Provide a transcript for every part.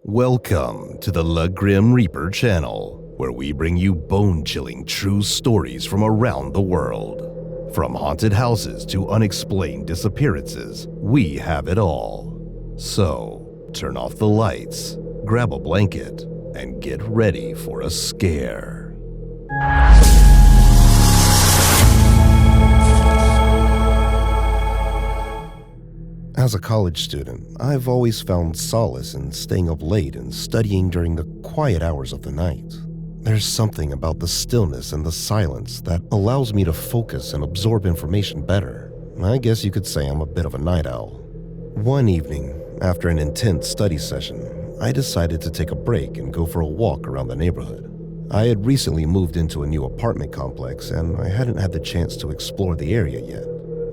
Welcome to the Le Grim Reaper channel, where we bring you bone-chilling true stories from around the world. From haunted houses to unexplained disappearances, we have it all. So, turn off the lights, grab a blanket, and get ready for a scare. As a college student, I've always found solace in staying up late and studying during the quiet hours of the night. There's something about the stillness and the silence that allows me to focus and absorb information better. I guess you could say I'm a bit of a night owl. One evening, after an intense study session, I decided to take a break and go for a walk around the neighborhood. I had recently moved into a new apartment complex and I hadn't had the chance to explore the area yet.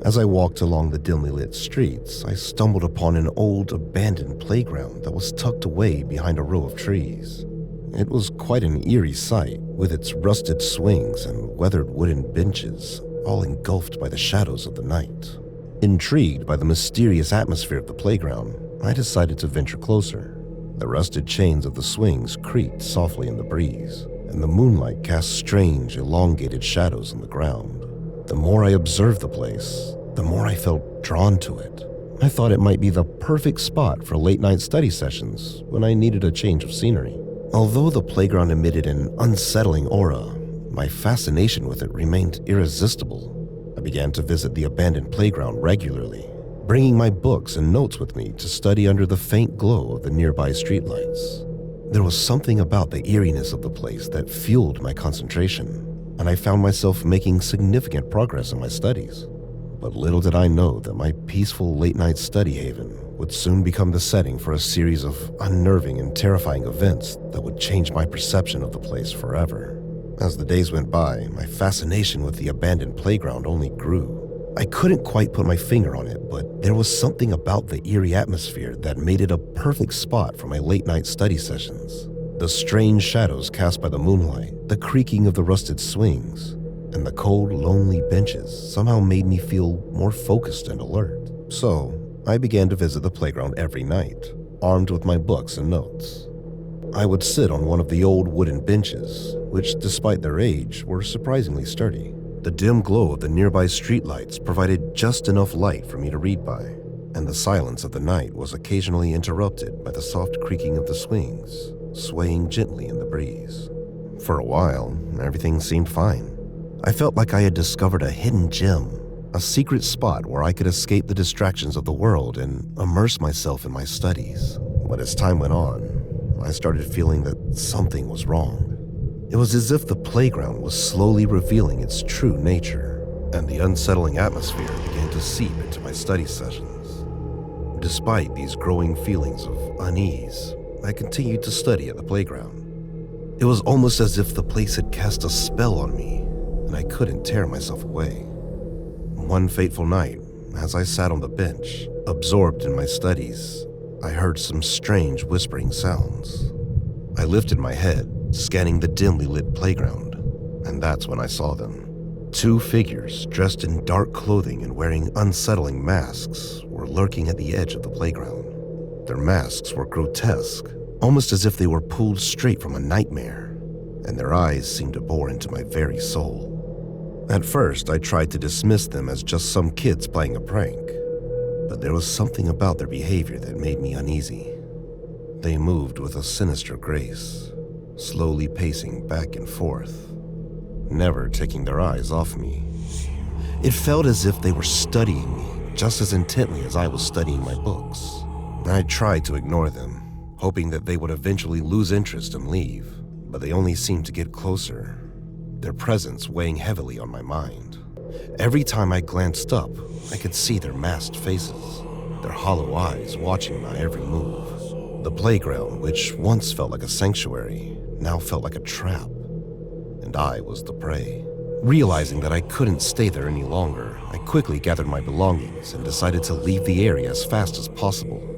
As I walked along the dimly lit streets, I stumbled upon an old, abandoned playground that was tucked away behind a row of trees. It was quite an eerie sight, with its rusted swings and weathered wooden benches, all engulfed by the shadows of the night. Intrigued by the mysterious atmosphere of the playground, I decided to venture closer. The rusted chains of the swings creaked softly in the breeze, and the moonlight cast strange, elongated shadows on the ground. The more I observed the place, the more I felt drawn to it. I thought it might be the perfect spot for late-night study sessions when I needed a change of scenery. Although the playground emitted an unsettling aura, my fascination with it remained irresistible. I began to visit the abandoned playground regularly, bringing my books and notes with me to study under the faint glow of the nearby streetlights. There was something about the eeriness of the place that fueled my concentration, and I found myself making significant progress in my studies. But little did I know that my peaceful late-night study haven would soon become the setting for a series of unnerving and terrifying events that would change my perception of the place forever. As the days went by, my fascination with the abandoned playground only grew. I couldn't quite put my finger on it, but there was something about the eerie atmosphere that made it a perfect spot for my late-night study sessions. The strange shadows cast by the moonlight, the creaking of the rusted swings, and the cold, lonely benches somehow made me feel more focused and alert. So, I began to visit the playground every night, armed with my books and notes. I would sit on one of the old wooden benches, which, despite their age, were surprisingly sturdy. The dim glow of the nearby streetlights provided just enough light for me to read by, and the silence of the night was occasionally interrupted by the soft creaking of the swings, swaying gently in the breeze. For a while, everything seemed fine. I felt like I had discovered a hidden gem, a secret spot where I could escape the distractions of the world and immerse myself in my studies. But as time went on, I started feeling that something was wrong. It was as if the playground was slowly revealing its true nature, and the unsettling atmosphere began to seep into my study sessions. Despite these growing feelings of unease, I continued to study at the playground. It was almost as if the place had cast a spell on me, and I couldn't tear myself away. One fateful night, as I sat on the bench, absorbed in my studies, I heard some strange whispering sounds. I lifted my head, scanning the dimly lit playground, and that's when I saw them. Two figures dressed in dark clothing and wearing unsettling masks were lurking at the edge of the playground. Their masks were grotesque, almost as if they were pulled straight from a nightmare, and their eyes seemed to bore into my very soul. At first, I tried to dismiss them as just some kids playing a prank, but there was something about their behavior that made me uneasy. They moved with a sinister grace, slowly pacing back and forth, never taking their eyes off me. It felt as if they were studying me just as intently as I was studying my books. I tried to ignore them, hoping that they would eventually lose interest and leave, but they only seemed to get closer, their presence weighing heavily on my mind. Every time I glanced up, I could see their masked faces, their hollow eyes watching my every move. The playground, which once felt like a sanctuary, now felt like a trap, and I was the prey. Realizing that I couldn't stay there any longer, I quickly gathered my belongings and decided to leave the area as fast as possible.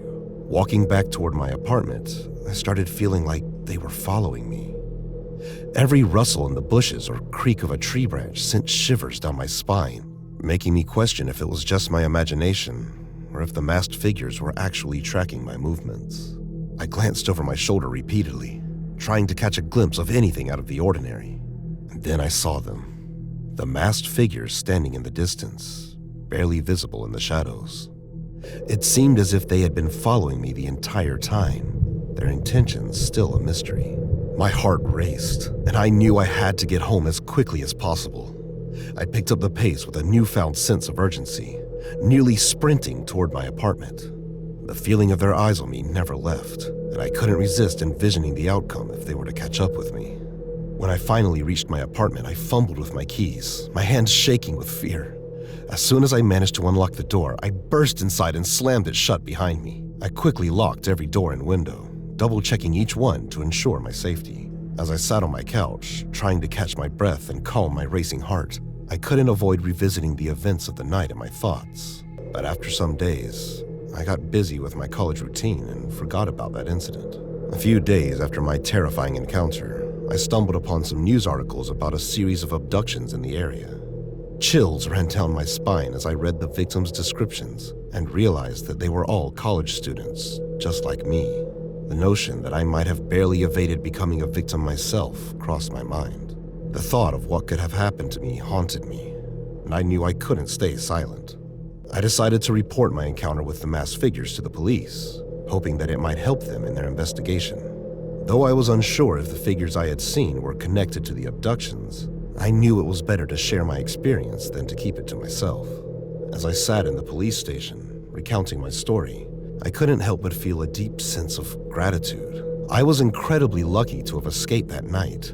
Walking back toward my apartment, I started feeling like they were following me. Every rustle in the bushes or creak of a tree branch sent shivers down my spine, making me question if it was just my imagination or if the masked figures were actually tracking my movements. I glanced over my shoulder repeatedly, trying to catch a glimpse of anything out of the ordinary. And then I saw them. The masked figures standing in the distance, barely visible in the shadows. It seemed as if they had been following me the entire time, their intentions still a mystery. My heart raced, and I knew I had to get home as quickly as possible. I picked up the pace with a newfound sense of urgency, nearly sprinting toward my apartment. The feeling of their eyes on me never left, and I couldn't resist envisioning the outcome if they were to catch up with me. When I finally reached my apartment, I fumbled with my keys, my hands shaking with fear. As soon as I managed to unlock the door, I burst inside and slammed it shut behind me. I quickly locked every door and window, double-checking each one to ensure my safety. As I sat on my couch, trying to catch my breath and calm my racing heart, I couldn't avoid revisiting the events of the night in my thoughts. But after some days, I got busy with my college routine and forgot about that incident. A few days after my terrifying encounter, I stumbled upon some news articles about a series of abductions in the area. Chills ran down my spine as I read the victims' descriptions and realized that they were all college students, just like me. The notion that I might have barely evaded becoming a victim myself crossed my mind. The thought of what could have happened to me haunted me, and I knew I couldn't stay silent. I decided to report my encounter with the masked figures to the police, hoping that it might help them in their investigation. Though I was unsure if the figures I had seen were connected to the abductions, I knew it was better to share my experience than to keep it to myself. As I sat in the police station, recounting my story, I couldn't help but feel a deep sense of gratitude. I was incredibly lucky to have escaped that night,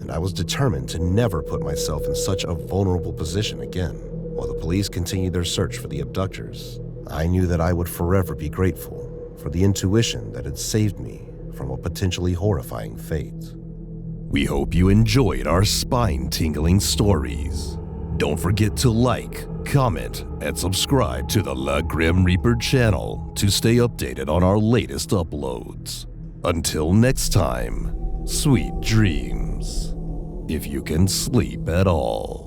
and I was determined to never put myself in such a vulnerable position again. While the police continued their search for the abductors, I knew that I would forever be grateful for the intuition that had saved me from a potentially horrifying fate. We hope you enjoyed our spine-tingling stories. Don't forget to like, comment, and subscribe to the La Grim Reaper channel to stay updated on our latest uploads. Until next time, sweet dreams, if you can sleep at all.